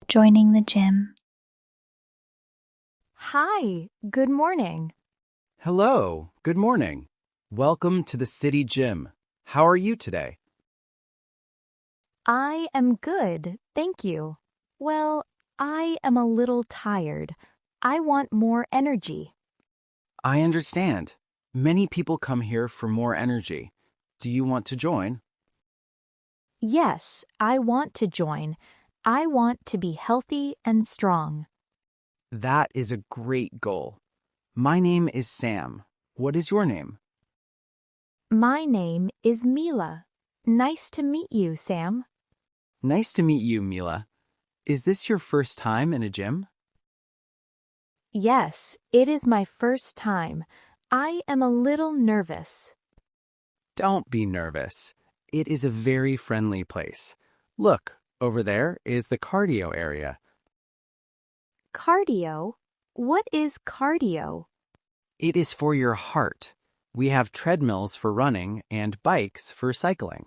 joining the gym. Hi, good morning. Hello, good morning. Welcome to the city gym. How are you today? I am good, thank you. Well, I am a little tired. I want more energy. I understand. Many people come here for more energy. Do you want to join? Yes, I want to join. I want to be healthy and strong. That is a great goal. My name is Sam. What is your name? My name is Mila. Nice to meet you, Sam. Nice to meet you, Mila. Is this your first time in a gym? Yes, it is my first time. I am a little nervous. Don't be nervous. It is a very friendly place. Look, over there is the cardio area. Cardio? What is cardio? It is for your heart. We have treadmills for running and bikes for cycling.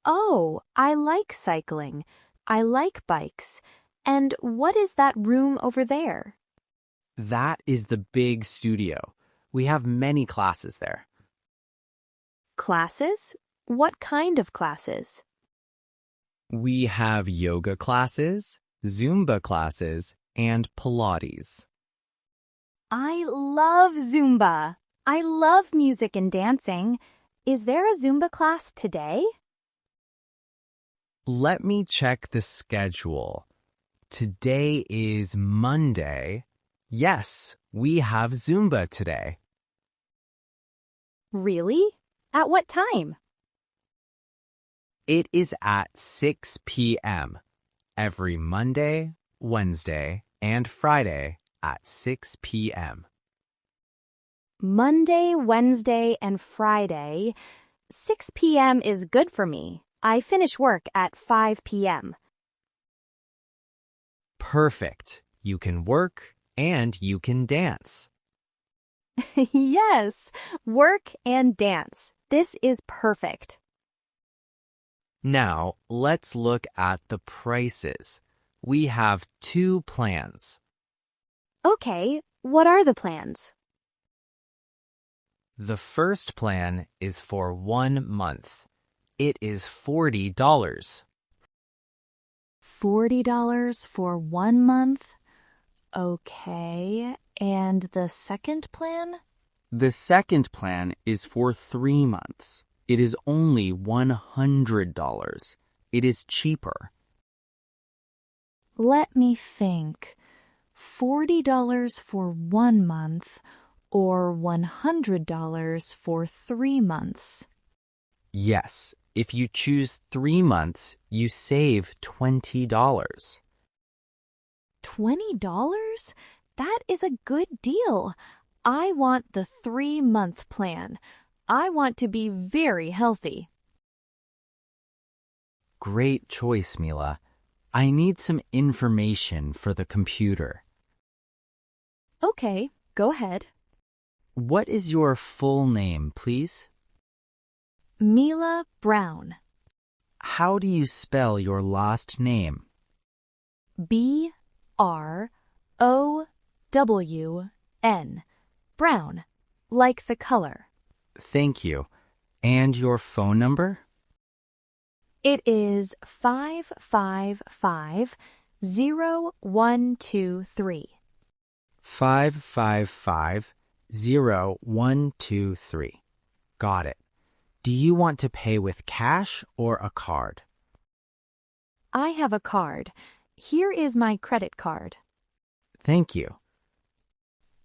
Oh, I like cycling. I like bikes. And what is that room over there? That is the big studio. We have many classes there. Classes? What kind of classes? We have yoga classes, Zumba classes, and Pilates. I love Zumba. I love music and dancing. Is there a Zumba class today? Let me check the schedule. Today is Monday. Yes, we have Zumba today. Really? At what time? It is at 6 p.m. every Monday, Wednesday, and Friday at 6 p.m. Monday, Wednesday, and Friday. 6 p.m. is good for me. I finish work at 5 p.m. Perfect. You can work and you can dance. Yes, work and dance. This is perfect. Now, let's look at the prices. We have two plans. Okay, what are the plans? The first plan is for 1 month. It is $40. $40 for 1 month? Okay, and the second plan? The second plan is for 3 months. It is only $100. It is cheaper. Let me think. $40 for 1 month or $100 for 3 months? Yes, if you choose 3 months, you save $20. $20? That is a good deal. I want the 3-month plan. I want to be very healthy. Great choice, Mila. I need some information for the computer. Okay, go ahead. What is your full name, please? Mila Brown. How do you spell your last name? B-R-O-W-N. Brown, like the color. Thank you. And your phone number? It is 555-0123. 555-0123. Got it. Do you want to pay with cash or a card? I have a card. Here is my credit card. Thank you.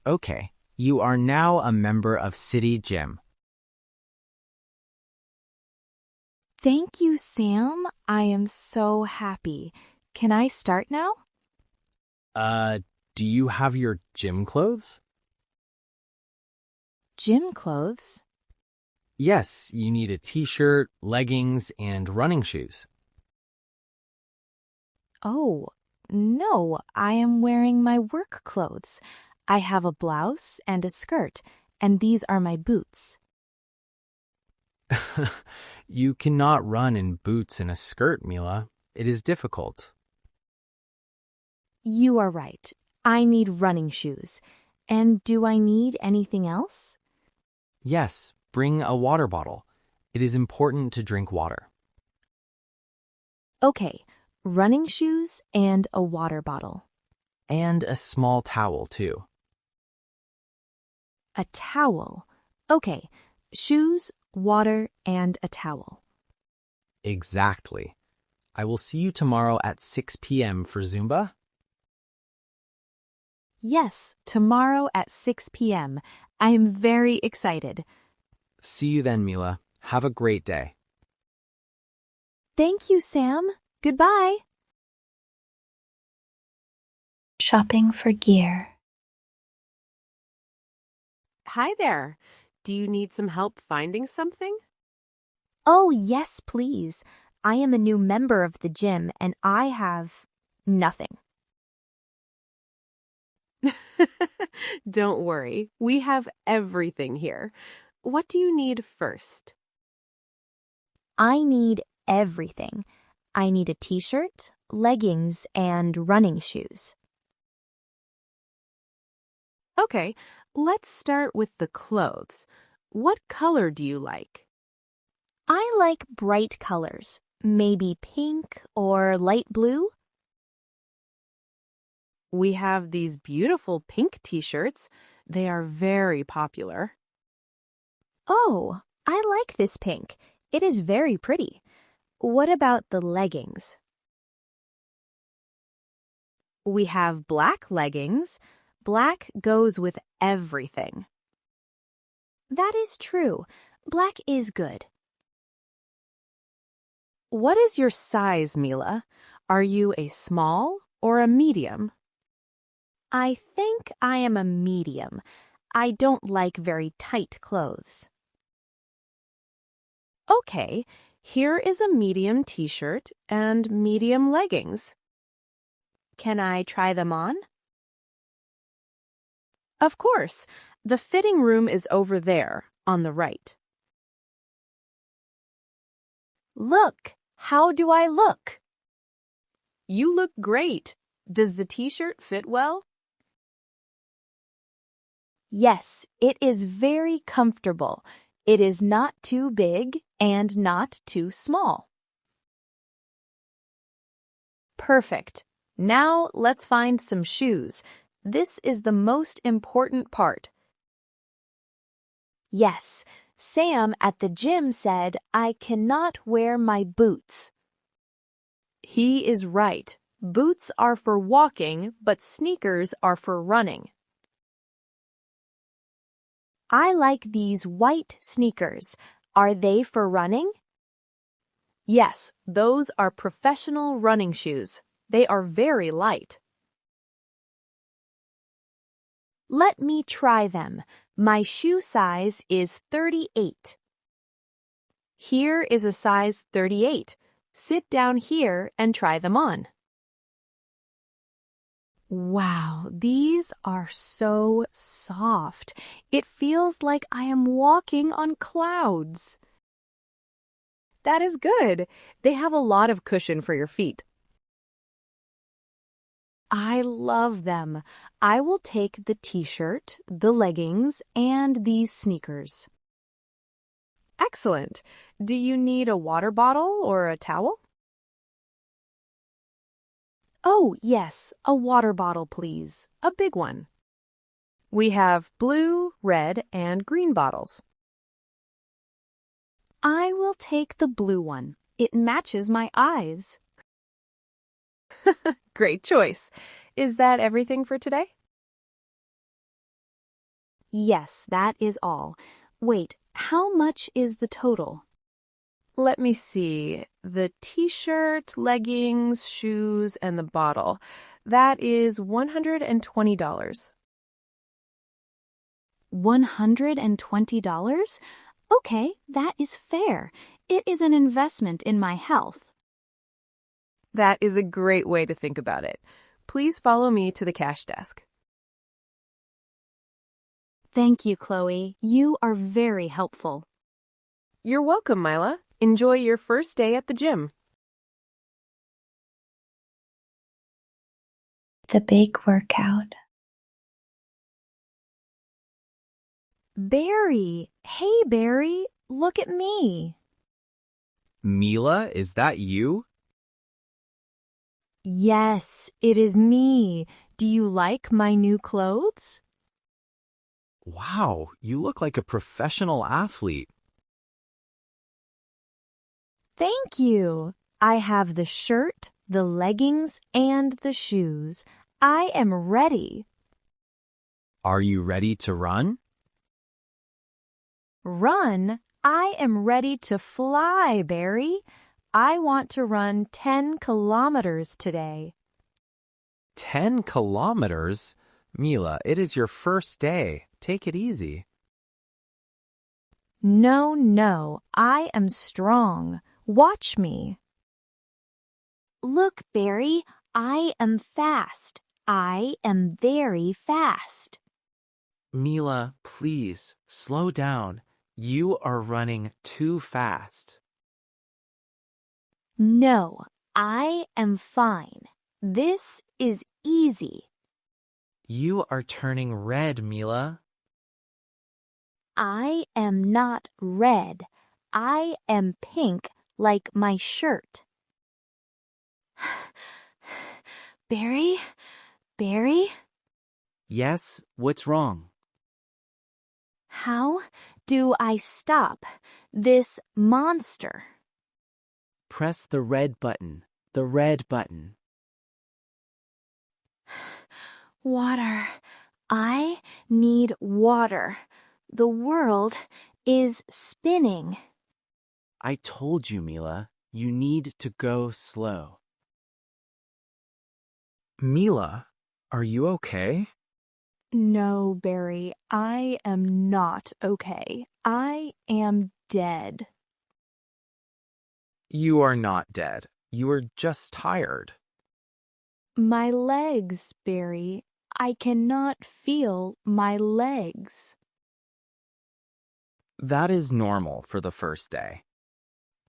Okay, you are now a member of City Gym. Thank you, Sam. I am so happy. Can I start now? Do you have your gym clothes? Gym clothes? Yes, you need a t-shirt, leggings, and running shoes. Oh, no, I am wearing my work clothes. I have a blouse and a skirt, and these are my boots. You cannot run in boots and a skirt, Mila. It is difficult. You are right. I need running shoes. And do I need anything else? Yes, bring a water bottle. It is important to drink water. Okay, running shoes and a water bottle. And a small towel, too. A towel. Okay, shoes, water, and a towel. Exactly. I will see you tomorrow at 6 p.m. for Zumba. Yes, tomorrow at 6 p.m. I am very excited. See you then, Mila. Have a great day. Thank you, Sam. Goodbye. Shopping for gear. Hi there. Do you need some help finding something? Oh, yes, please. I am a new member of the gym and I have nothing. Don't worry, we have everything here. What do you need first? I need everything. I need a t-shirt, leggings, and running shoes. Okay, let's start with the clothes. What color do you like? I like bright colors, maybe pink or light blue. We have these beautiful pink t-shirts. They are very popular. Oh, I like this pink. It is very pretty. What about the leggings? We have black leggings. Black goes with everything. That is true. Black is good. What is your size, Mila? Are you a small or a medium? I think I am a medium. I don't like very tight clothes. Okay, here is a medium t-shirt and medium leggings. Can I try them on? Of course, the fitting room is over there on the right. Look, how do I look? You look great. Does the t-shirt fit well? Yes, it is very comfortable. It is not too big and not too small. Perfect. Now let's find some shoes. This is the most important part. Yes, Sam at the gym said I cannot wear my boots. He is right. Boots are for walking, but sneakers are for running. I like these white sneakers. Are they for running? Yes, those are professional running shoes. They are very light. Let me try them. My shoe size is 38. Here is a size 38. Sit down here and try them on. Wow, these are so soft. It feels like I am walking on clouds. That is good. They have a lot of cushion for your feet. I love them. I will take the t-shirt, the leggings, and these sneakers. Excellent. Do you need a water bottle or a towel? Oh, yes, a water bottle, please. A big one. We have blue, red, and green bottles. I will take the blue one. It matches my eyes. Great choice. Is that everything for today? Yes, that is all. Wait, how much is the total? Let me see. The t-shirt, leggings, shoes, and the bottle. That is $120. $120? Okay, that is fair. It is an investment in my health. That is a great way to think about it. Please follow me to the cash desk. Thank you, Chloe. You are very helpful. You're welcome, Mila. Enjoy your first day at the gym. the big workout. Barry! Hey, Barry! Look at me! Mila, is that you? Yes, it is me. Do you like my new clothes? Wow, you look like a professional athlete. Thank you. I have the shirt, the leggings, and the shoes. I am ready. Are you ready to run? Run? I am ready to fly, Barry. I want to run 10 kilometers today. 10 kilometers? Mila, it is your first day. Take it easy. No, I am strong. Watch me. Look, Barry, I am fast. I am very fast. Mila, please, slow down. You are running too fast. No, I am fine. This is easy. You are turning red, Mila. I am not red. I am pink like my shirt. Barry? Barry? Yes, what's wrong? How do I stop this monster? Press the red button. The red button. Water. I need water. The world is spinning. I told you, Mila, you need to go slow. Mila, are you okay? No, Barry, I am not okay. I am dead. You are not dead. You are just tired. My legs, Barry. I cannot feel my legs. That is normal for the first day.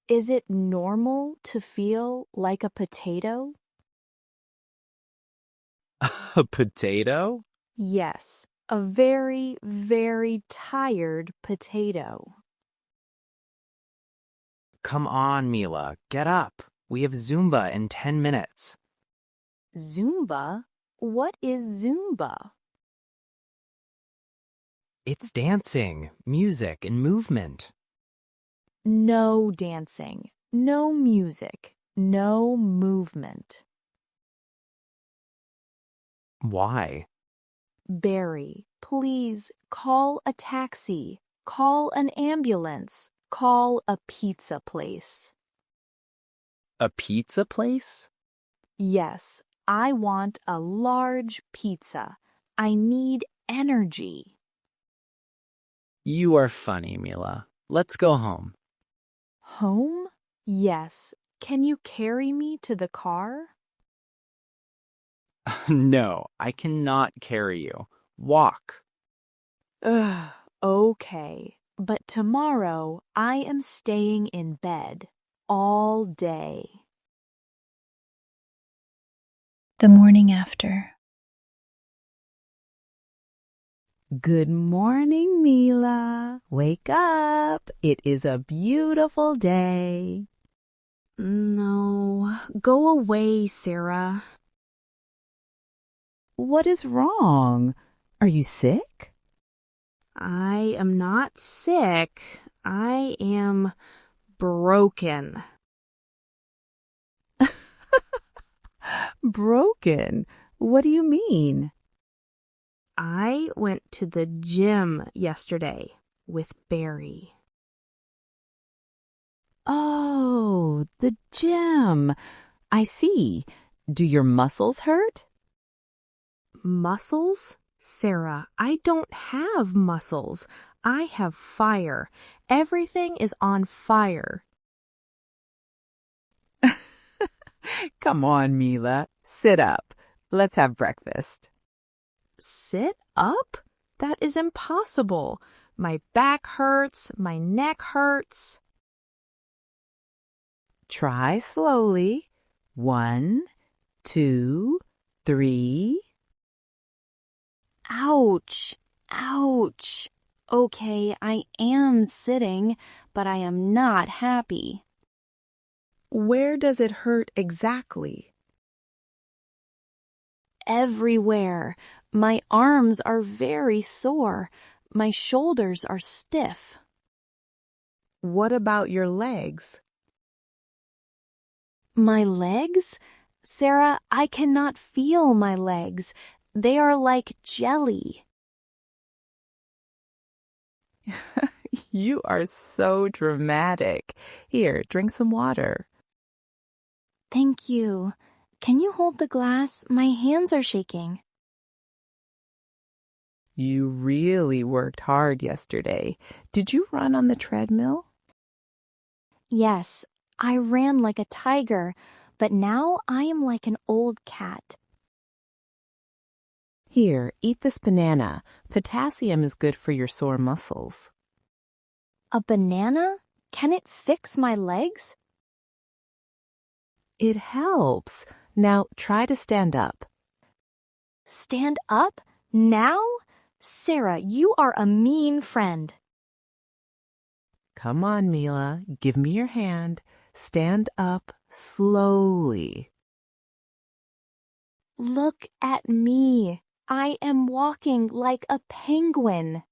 Is it normal to feel like a potato? A potato? Yes, a very, very tired potato. Come on, Mila, get up. We have Zumba in 10 minutes. Zumba? What is Zumba? It's dancing, music, and movement. No dancing, no music, no movement. Why? Barry, please call a taxi, call an ambulance, call a pizza place. A pizza place? Yes, I want a large pizza. I need energy. You are funny, Mila. Let's go home. Home? Yes. Can you carry me to the car? No, I cannot carry you. Walk. Ugh, okay. But tomorrow I am staying in bed all day. The morning after. Good morning, Mila. Wake up. It is a beautiful day. No, go away, Sarah. What is wrong? Are you sick? I am not sick. I am broken. Broken? What do you mean? I went to the gym yesterday with Barry. Oh, the gym. I see. Do your muscles hurt? Muscles? Sarah, I don't have muscles. I have fire. Everything is on fire. Come on, Mila. Sit up. Let's have breakfast. Sit up? That is impossible. My back hurts. My neck hurts. Try slowly. 1, 2, 3. Ouch! Ouch! Okay, I am sitting, but I am not happy. Where does it hurt exactly? Everywhere. My arms are very sore. My shoulders are stiff. What about your legs? My legs? Sarah, I cannot feel my legs. They are like jelly. You are so dramatic. Here, drink some water. Thank you. Can you hold the glass? My hands are shaking. You really worked hard yesterday. Did you run on the treadmill? Yes, I ran like a tiger, but now I am like an old cat. Here, eat this banana. Potassium is good for your sore muscles. A banana? Can it fix my legs? It helps. Now try to stand up. Stand up? Now? Sarah, you are a mean friend. Come on, Mila. Give me your hand. Stand up slowly. Look at me. I am walking like a penguin.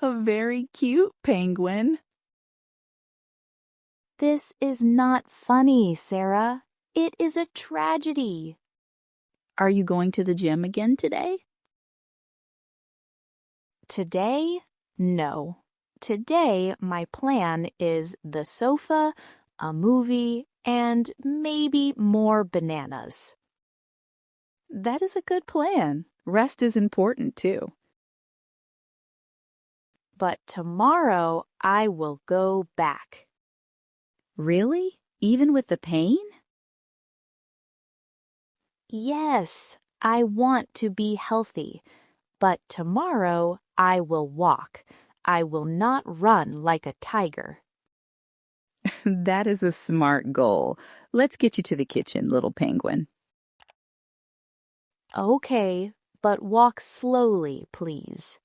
A very cute penguin. This is not funny, Sarah. It is a tragedy. Are you going to the gym again today? Today? No. Today, my plan is the sofa, a movie, and maybe more bananas. That is a good plan. Rest is important too. But tomorrow, I will go back. Really? Even with the pain? Yes, I want to be healthy. But tomorrow, I will walk. I will not run like a tiger. That is a smart goal. Let's get you to the kitchen, little penguin. Okay, but walk slowly, please.